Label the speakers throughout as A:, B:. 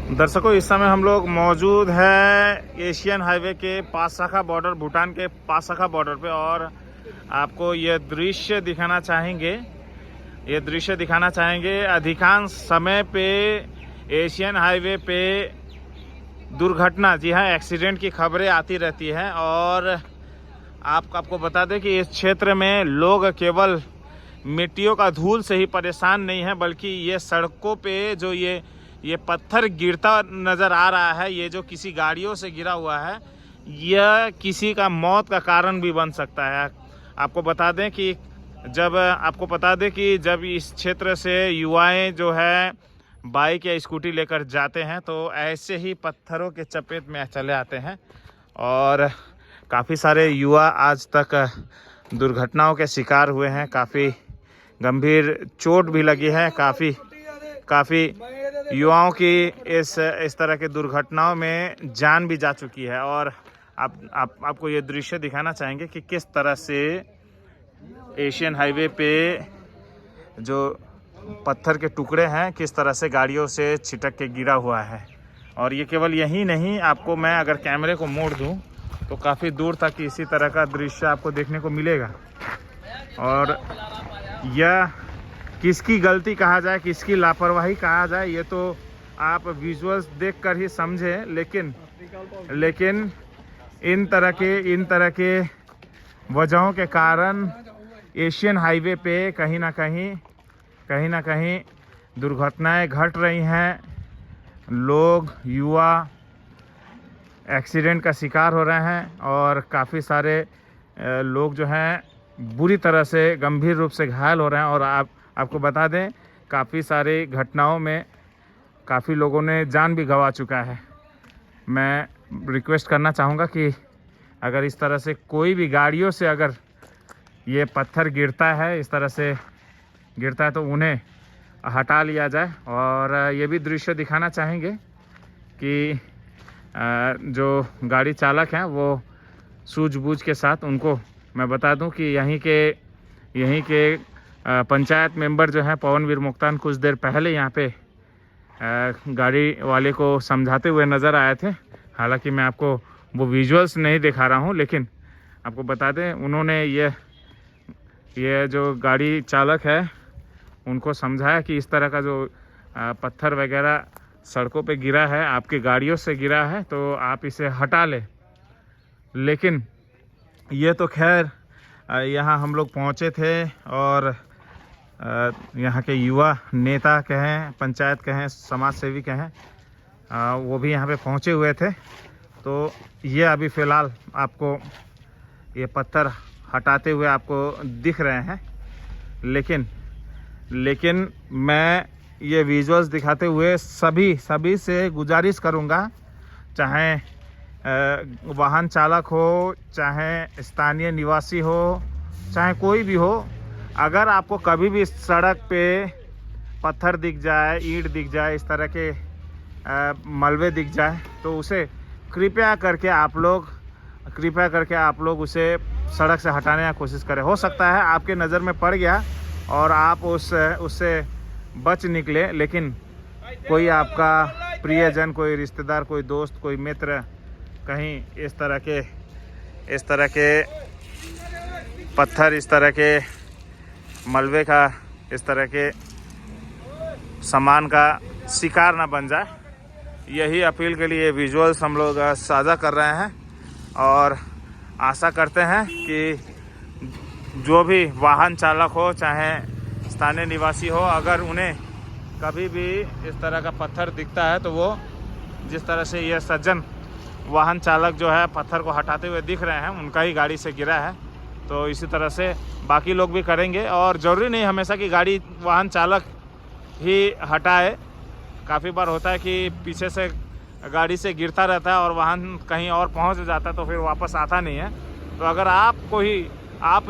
A: दर्शकों, इस समय हम लोग मौजूद है एशियन हाईवे के पासशाखा बॉर्डर, भूटान के पासशाखा बॉर्डर पे। और आपको ये दृश्य दिखाना चाहेंगे अधिकांश समय पे एशियन हाईवे पे दुर्घटना, जी हाँ, एक्सीडेंट की खबरें आती रहती हैं। और आपको बता दें कि इस क्षेत्र में लोग केवल मिट्टियों का धूल से ही परेशान नहीं है, बल्कि ये सड़कों पे जो ये पत्थर गिरता नज़र आ रहा है, ये जो किसी गाड़ियों से गिरा हुआ है, यह किसी का मौत का कारण भी बन सकता है। आपको बता दें कि जब इस क्षेत्र से युवाएं जो है बाइक या स्कूटी लेकर जाते हैं तो ऐसे ही पत्थरों के चपेट में चले आते हैं। और काफ़ी सारे युवा आज तक दुर्घटनाओं के शिकार हुए हैं, काफ़ी गंभीर चोट भी लगी है। काफ़ी युवाओं की इस तरह के दुर्घटनाओं में जान भी जा चुकी है। और आपको ये दृश्य दिखाना चाहेंगे कि किस तरह से एशियन हाईवे पे जो पत्थर के टुकड़े हैं किस तरह से गाड़ियों से छिटक के गिरा हुआ है। और ये केवल यही नहीं, आपको मैं अगर कैमरे को मोड़ दूं तो काफ़ी दूर तक इसी तरह का दृश्य आपको देखने को मिलेगा। और यह किसकी गलती कहा जाए, किसकी लापरवाही कहा जाए, ये तो आप विजुअल्स देखकर ही समझें। लेकिन इन तरह के वजहों के कारण एशियन हाईवे पे कहीं ना कहीं दुर्घटनाएं घट रही हैं। लोग, युवा एक्सीडेंट का शिकार हो रहे हैं और काफ़ी सारे लोग जो हैं बुरी तरह से गंभीर रूप से घायल हो रहे हैं। और आपको बता दें, काफ़ी सारी घटनाओं में काफ़ी लोगों ने जान भी गंवा चुका है। मैं रिक्वेस्ट करना चाहूँगा कि अगर इस तरह से कोई भी गाड़ियों से अगर ये पत्थर गिरता है, इस तरह से गिरता है, तो उन्हें हटा लिया जाए। और ये भी दृश्य दिखाना चाहेंगे कि जो गाड़ी चालक हैं वो सूझबूझ के साथ, उनको मैं बता दूं कि यहीं के पंचायत मेंबर जो हैं पवनवीर मोक्तान कुछ देर पहले यहाँ पे गाड़ी वाले को समझाते हुए नज़र आए थे। हालांकि मैं आपको वो विजुअल्स नहीं दिखा रहा हूँ, लेकिन आपको बता दें उन्होंने ये जो गाड़ी चालक है उनको समझाया कि इस तरह का जो पत्थर वगैरह सड़कों पे गिरा है, आपकी गाड़ियों से गिरा है, तो आप इसे हटा लें। लेकिन ये तो खैर यहाँ हम लोग पहुँचे थे और यहाँ के युवा नेता कहें, पंचायत कहें, समाज सेवी कहें, वो भी यहाँ पे पहुँचे हुए थे। तो ये अभी फ़िलहाल आपको ये पत्थर हटाते हुए आपको दिख रहे हैं। लेकिन मैं ये विजुअल्स दिखाते हुए सभी से गुजारिश करूँगा, चाहे वाहन चालक हो, चाहे स्थानीय निवासी हो, चाहे कोई भी हो, अगर आपको कभी भी सड़क पे पत्थर दिख जाए, ईंट दिख जाए, इस तरह के मलबे दिख जाए, तो उसे कृपया करके आप लोग उसे सड़क से हटाने की कोशिश करें। हो सकता है आपके नज़र में पड़ गया और आप उससे बच निकले, लेकिन कोई आपका प्रियजन, कोई रिश्तेदार, कोई दोस्त, कोई मित्र कहीं इस तरह के पत्थर, इस तरह के मलबे का, इस तरह के सामान का शिकार ना बन जाए। यही अपील के लिए विजुअल्स हम लोग साझा कर रहे हैं। और आशा करते हैं कि जो भी वाहन चालक हो, चाहे स्थानीय निवासी हो, अगर उन्हें कभी भी इस तरह का पत्थर दिखता है तो वो, जिस तरह से ये सज्जन वाहन चालक जो है पत्थर को हटाते हुए दिख रहे हैं, उनका ही गाड़ी से गिरा है, तो इसी तरह से बाकी लोग भी करेंगे। और ज़रूरी नहीं हमेशा कि वाहन चालक ही हटाए। काफ़ी बार होता है कि पीछे से गाड़ी से गिरता रहता है और वाहन कहीं और पहुंच जाता है, तो फिर वापस आता नहीं है। तो अगर आप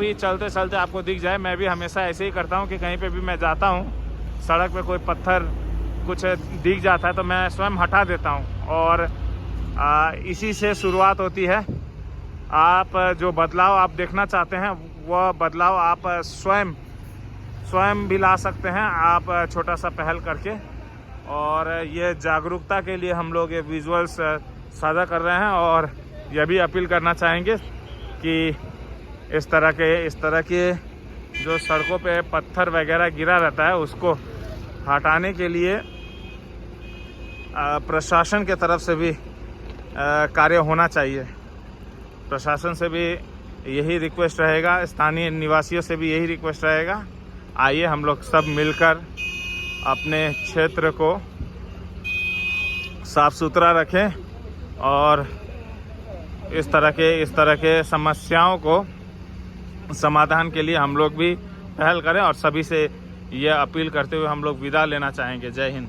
A: ही चलते चलते आपको दिख जाए, मैं भी हमेशा ऐसे ही करता हूं कि कहीं पे भी मैं जाता हूं, सड़क पे कोई पत्थर कुछ दिख जाता है तो मैं स्वयं हटा देता हूं। और इसी से शुरुआत होती है। आप जो बदलाव आप देखना चाहते हैं, वह बदलाव आप स्वयं भी ला सकते हैं, आप छोटा सा पहल करके। और ये जागरूकता के लिए हम लोग ये विजुअल्स साझा कर रहे हैं। और यह भी अपील करना चाहेंगे कि इस तरह के जो सड़कों पे पत्थर वगैरह गिरा रहता है उसको हटाने के लिए प्रशासन के तरफ से भी कार्य होना चाहिए। प्रशासन से भी यही रिक्वेस्ट रहेगा, स्थानीय निवासियों से भी यही रिक्वेस्ट रहेगा। आइए हम लोग सब मिलकर अपने क्षेत्र को साफ सुथरा रखें और इस तरह के समस्याओं को समाधान के लिए हम लोग भी पहल करें। और सभी से यह अपील करते हुए हम लोग विदा लेना चाहेंगे। जय हिंद।